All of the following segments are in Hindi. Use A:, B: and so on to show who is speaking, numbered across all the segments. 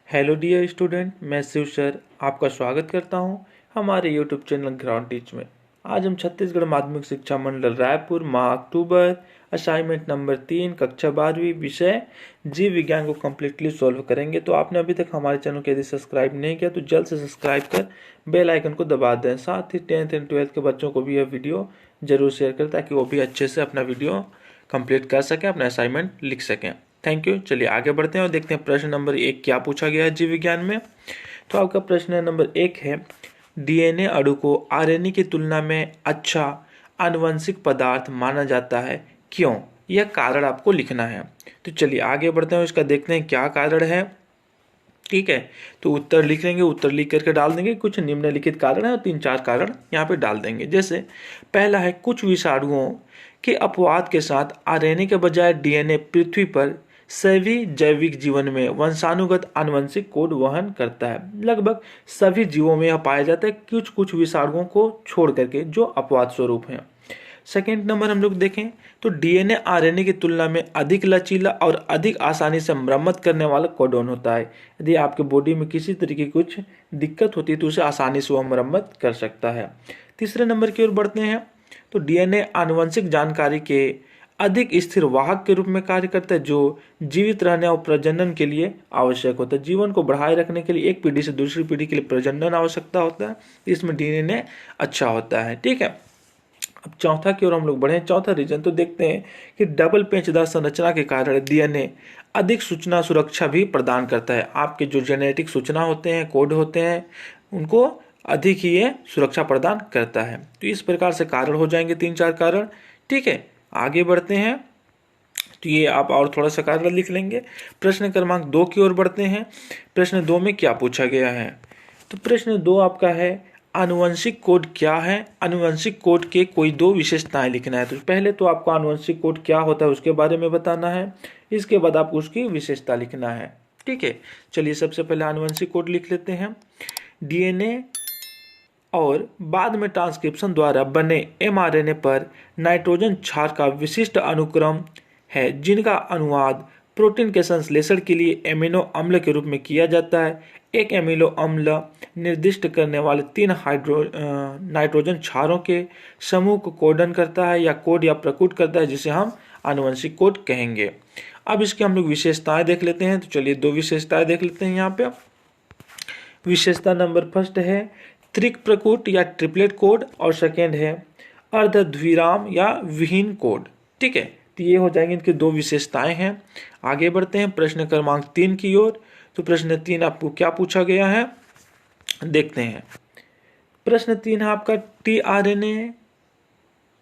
A: हेलो डियर स्टूडेंट, मैं शिव सर आपका स्वागत करता हूं हमारे यूट्यूब चैनल ग्राउंड टीच में। आज हम छत्तीसगढ़ माध्यमिक शिक्षा मंडल रायपुर माह अक्टूबर असाइनमेंट नंबर 3 कक्षा 12वीं विषय जीव विज्ञान को कम्प्लीटली सॉल्व करेंगे। तो आपने अभी तक हमारे चैनल को यदि सब्सक्राइब नहीं किया तो जल्द से सब्सक्राइब कर बेल आइकन को दबा दें। साथ ही 10th एंड 12th के बच्चों को भी यह वीडियो जरूर शेयर करें ताकि वो भी अच्छे से अपना वीडियो कंप्लीट कर सकें, अपना असाइनमेंट लिख सकें। Thank you. चलिए आगे बढ़ते हैं और देखते हैं प्रश्न नंबर 1 क्या पूछा गया है जीव विज्ञान में। तो आपका प्रश्न नंबर 1 है, डीएनए अणु को आरएनए की तुलना में अच्छा आनुवंशिक पदार्थ माना जाता है, क्यों? यह कारण आपको लिखना है। तो चलिए आगे बढ़ते हैं, इसका देखते हैं क्या कारण है। ठीक है, तो उत्तर लिख लेंगे, उत्तर लिख करके डाल देंगे। कुछ निम्नलिखित कारण है और 3-4 कारण यहाँ पे डाल देंगे। जैसे पहला है, कुछ विषाणुओं के अपवाद के साथ आरएनए के बजाय डीएनए पृथ्वी पर सभी जैविक जीवन में वंशानुगत आनुवंशिक कोड वहन करता है। लगभग सभी जीवों में यह पाया जाता है, कुछ कुछ विषाणुओं को छोड़ करके जो अपवाद स्वरूप हैं। सेकेंड नंबर हम लोग देखें तो डीएनए आरएनए की तुलना में अधिक लचीला और अधिक आसानी से मरम्मत करने वाला कोडॉन होता है। यदि आपके बॉडी में किसी तरीके की कुछ दिक्कत होती है तो उसे आसानी से वह मरम्मत कर सकता है। तीसरे नंबर की ओर बढ़ते हैं तो डीएनए आनुवंशिक जानकारी के अधिक स्थिर वाहक के रूप में कार्य करता है, जो जीवित रहने और प्रजनन के लिए आवश्यक होता है। जीवन को बढ़ाए रखने के लिए एक पीढ़ी से दूसरी पीढ़ी के लिए प्रजनन आवश्यकता होता है, इसमें डीएनए अच्छा होता है। ठीक है, अब चौथा की ओर हम लोग बढ़े। चौथा रीजन तो देखते हैं कि डबल पेचदार संरचना के कारण डीएनए अधिक सूचना सुरक्षा भी प्रदान करता है। आपके जो जेनेटिक सूचना होते हैं, कोड होते हैं, उनको अधिक ही ये सुरक्षा प्रदान करता है। तो इस प्रकार से कारण हो जाएंगे 3-4 कारण। ठीक है, आगे बढ़ते हैं तो ये आप और थोड़ा सा कारण लिख लेंगे। प्रश्न क्रमांक 2 की ओर बढ़ते हैं। प्रश्न 2 में क्या पूछा गया है? तो प्रश्न 2 आपका है, आनुवंशिक कोड क्या है? आनुवंशिक कोड के कोई 2 विशेषताएं लिखना है। तो पहले तो आपको आनुवंशिक कोड क्या होता है उसके बारे में बताना है, इसके बाद आपको उसकी विशेषता लिखना है। ठीक है, चलिए सबसे पहले आनुवंशिक कोड लिख लेते हैं। डीएनए और बाद में ट्रांसक्रिप्शन द्वारा बने एमआरएनए पर नाइट्रोजन क्षार का विशिष्ट अनुक्रम है, जिनका अनुवाद प्रोटीन के संश्लेषण के लिए एमिनो अम्ल के रूप में किया जाता है। एक एमिनो अम्ल निर्दिष्ट करने वाले 3 नाइट्रोजन क्षारों के समूह को कोडन करता है या कोड या प्रकट करता है, जिसे हम आनुवंशिक कोड कहेंगे। अब इसके हम लोग विशेषताएं देख लेते हैं। तो चलिए 2 विशेषताएं देख लेते हैं यहाँ पे। विशेषता नंबर फर्स्ट है त्रिक प्रकट या ट्रिपलेट कोड, और सेकेंड है अर्धद्विराम या विहीन कोड। ठीक है, तो ये हो जाएंगे इनकी 2 विशेषताएं हैं। आगे बढ़ते हैं प्रश्न क्रमांक 3 की ओर। तो प्रश्न 3 आपको क्या पूछा गया है देखते हैं। प्रश्न 3 है आपका, टीआरएनए,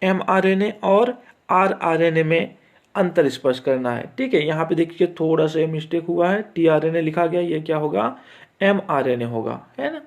A: एमआरएनए और आरआरएनए में अंतर स्पष्ट करना है। ठीक है, यहाँ पे देखिए थोड़ा सा मिस्टेक हुआ है, टीआरएनए लिखा गया, ये क्या होगा? एमआरएनए होगा, है ना।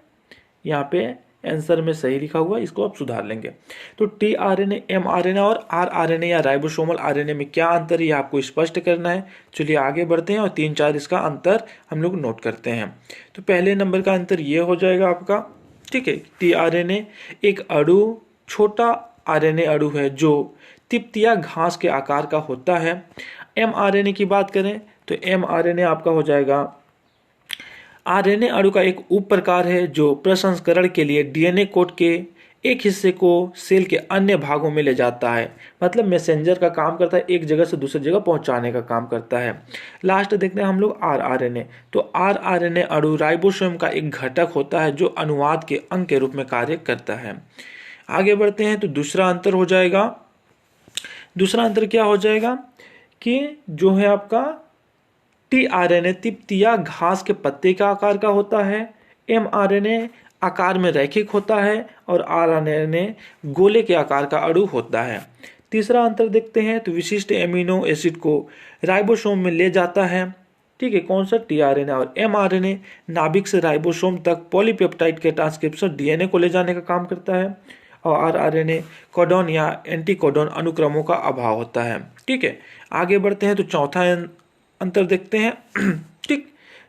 A: यहाँ पे आंसर में सही लिखा हुआ, इसको आप सुधार लेंगे। तो टीआरएनए, एमआरएनए और आरआरएनए या राइबोसोमल आरएनए में क्या अंतर है, ये आपको स्पष्ट करना है। चलिए आगे बढ़ते हैं और 3-4 इसका अंतर हम लोग नोट करते हैं। तो पहले नंबर का अंतर ये हो जाएगा आपका। ठीक है, टीआरएनए एक अणु छोटा आरएनए अणु है जो तिपतिया घास के आकार का होता है। एमआरएनए की बात करें तो एमआरएनए आपका हो जाएगा आरएनए अणु का एक उप प्रकार है जो प्रसंस्करण के लिए डीएनए कोड के एक हिस्से को सेल के अन्य भागों में ले जाता है। मतलब मैसेंजर का काम करता है, एक जगह से दूसरी जगह पहुंचाने का काम करता है। लास्ट देखते हैं हम लोग आरआरएनए। तो आरआरएनए अणु राइबोसोम का एक घटक होता है जो अनुवाद के अंग के रूप में कार्य करता है। आगे बढ़ते हैं तो दूसरा अंतर हो जाएगा। दूसरा अंतर क्या हो जाएगा कि जो है आपका टीआरएनए तिपतिया घास के पत्ते का आकार का होता है, एमआरएनए आकार में रैखिक होता है और आरएनए गोले के आकार का अणु होता है। तीसरा अंतर देखते हैं तो विशिष्ट एमिनो एसिड को राइबोसोम में ले जाता है। ठीक है, कौन सा? टीआरएनए। और एमआरएनए नाभिक से राइबोसोम तक पॉलीपेप्टाइड के ट्रांसक्रिप्शन डीएनए को ले जाने का काम करता है। और आरआरएनए कोडॉन या एंटीकोडॉन अनुक्रमों का अभाव होता है। ठीक है, आगे बढ़ते हैं तो चौथा अंतर देखते हैं। ठीक,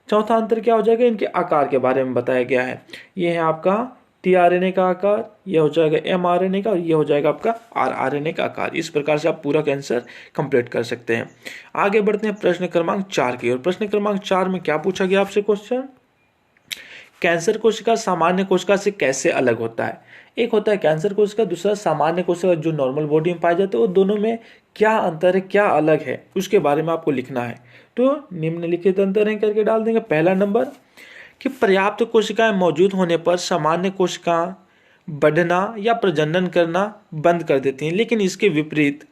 A: चौथा अंतर क्या हो जाएगा? इनके आकार के बारे में बताया गया है। ये है आपका टीआरएनए का आकार, ये हो जाएगा एमआरएनए का, और ये हो जाएगा आपका आरआरएनए का आकार। इस प्रकार से आप पूरा आंसर कंप्लीट कर सकते हैं। आगे बढ़ते हैं प्रश्न क्रमांक 4 की ओर। प्रश्न क्रमांक 4 में क्या पूछा गया आपसे क्वेश्चन? कैंसर कोशिका सामान्य कोशिका से कैसे अलग होता है। एक होता है कैंसर कोशिका, दूसरा सामान्य कोशिका जो नॉर्मल बॉडी में पाए जाते हैं। वो दोनों में क्या अंतर है, क्या अलग है, उसके बारे में आपको लिखना है। तो निम्नलिखित अंतर है करके डाल देंगे। पहला नंबर कि पर्याप्त कोशिकाएं मौजूद होने पर सामान्य कोशिका बढ़ना या प्रजनन करना बंद कर देती हैं, लेकिन इसके विपरीत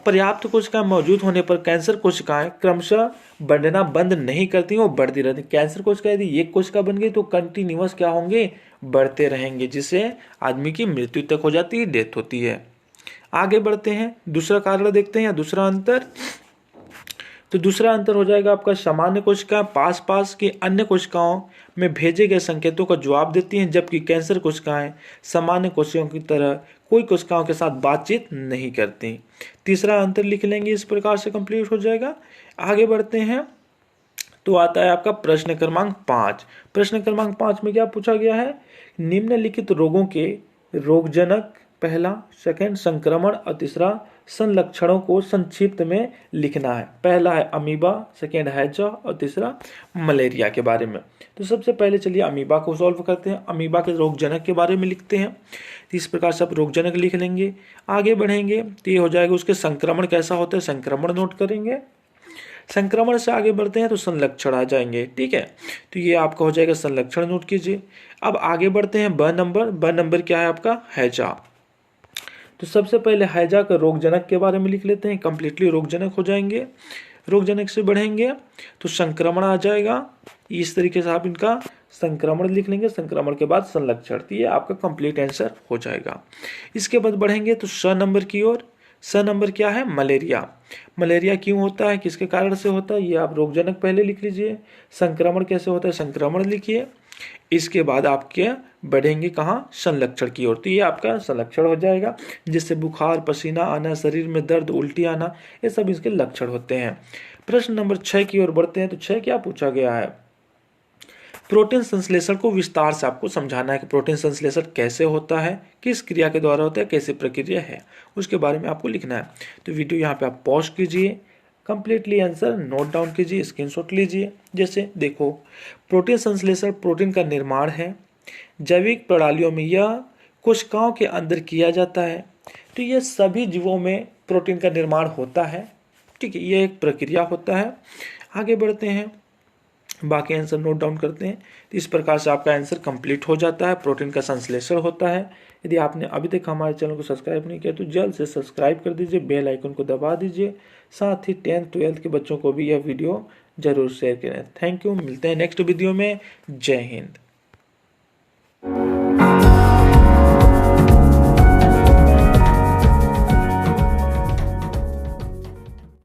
A: पर्याप्त कोशिकाएं मौजूद होने पर कैंसर कोशिकाएं क्रमशः बढ़ना बंद नहीं करती, वो बढ़ती रहती। कैंसर कोशिका यदि एक कोशिका बन गई तो कंटिन्यूअस क्या होंगे, बढ़ते रहेंगे, जिससे आदमी की मृत्यु तक हो जाती है, डेथ होती है। आगे बढ़ते हैं, दूसरा कारण देखते हैं, दूसरा अंतर। तो दूसरा अंतर हो जाएगा आपका सामान्य कोशिका पास पास की अन्य कोशिकाओं में भेजे गए संकेतों का जवाब देती हैं, जबकि कैंसर कोशिकाएं सामान्य कोशिकाओं की तरह कोई कोशिकाओं के साथ बातचीत नहीं करती। तीसरा अंतर लिख लेंगे, इस प्रकार से कंप्लीट हो जाएगा। आगे बढ़ते हैं तो आता है आपका प्रश्न क्रमांक 5। प्रश्न क्रमांक 5 में क्या पूछा गया है, निम्नलिखित रोगों के रोगजनक, पहला, सेकंड संक्रमण और तीसरा संलक्षणों को संक्षिप्त में लिखना है। पहला है अमीबा, सेकंड हैजा और तीसरा मलेरिया के बारे में। तो सबसे पहले चलिए अमीबा को सॉल्व करते हैं। अमीबा के रोगजनक के बारे में लिखते हैं। तो इस प्रकार से आप रोगजनक लिख लेंगे। आगे बढ़ेंगे तो ये हो जाएगा उसके संक्रमण कैसा होता है, संक्रमण नोट करेंगे। संक्रमण से आगे बढ़ते हैं तो संलक्षण आ जाएंगे, ठीक है। तो ये आपका हो जाएगा संलक्षण, नोट कीजिए। अब आगे बढ़ते हैं ब नंबर। ब नंबर क्या है आपका, हैजा। तो सबसे पहले हैजा का रोगजनक के बारे में लिख लेते हैं, कंप्लीटली रोगजनक हो जाएंगे। रोगजनक से बढ़ेंगे तो संक्रमण आ जाएगा। इस तरीके से आप इनका संक्रमण लिख लेंगे, संक्रमण के बाद संलक्षण, ये आपका कंप्लीट आंसर हो जाएगा। इसके बाद बढ़ेंगे तो स नंबर की ओर। स नंबर क्या है, मलेरिया। मलेरिया क्यों होता है, किसके कारण से होता है, ये आप रोगजनक पहले लिख लीजिए। संक्रमण कैसे होता है, संक्रमण लिखिए। इसके बाद आपके बढ़ेंगे कहाँ, संलक्षण की ओर। तो ये आपका संलक्षण हो जाएगा, जिससे बुखार, पसीना आना, शरीर में दर्द, उल्टी आना, ये सब इसके लक्षण होते हैं। प्रश्न नंबर 6 की ओर बढ़ते हैं। तो 6 क्या पूछा गया है, प्रोटीन संश्लेषण को विस्तार से आपको समझाना है कि प्रोटीन संश्लेषण कैसे होता है, किस क्रिया के द्वारा होता है, कैसे प्रक्रिया है, उसके बारे में आपको लिखना है। तो वीडियो यहाँ पे आप पॉज कीजिए, कंप्लीटली आंसर नोट डाउन कीजिए, स्क्रीनशॉट लीजिए। जैसे देखो, प्रोटीन संश्लेषण प्रोटीन का निर्माण है, जैविक प्रणालियों में यह कोशिकाओं के अंदर किया जाता है। तो ये सभी जीवों में प्रोटीन का निर्माण होता है, ठीक है, ये एक प्रक्रिया होता है। आगे बढ़ते हैं, बाकी आंसर नोट डाउन करते हैं। तो इस प्रकार से आपका आंसर कंप्लीट हो जाता है, प्रोटीन का संश्लेषण होता है। यदि आपने अभी तक हमारे चैनल को सब्सक्राइब नहीं किया तो जल्द से सब्सक्राइब कर दीजिए, बेल आइकन को दबा दीजिए। साथ ही 10th 12th के बच्चों को भी यह वीडियो जरूर शेयर करें। थैंक यू, मिलते हैं नेक्स्ट वीडियो में। जय हिंद।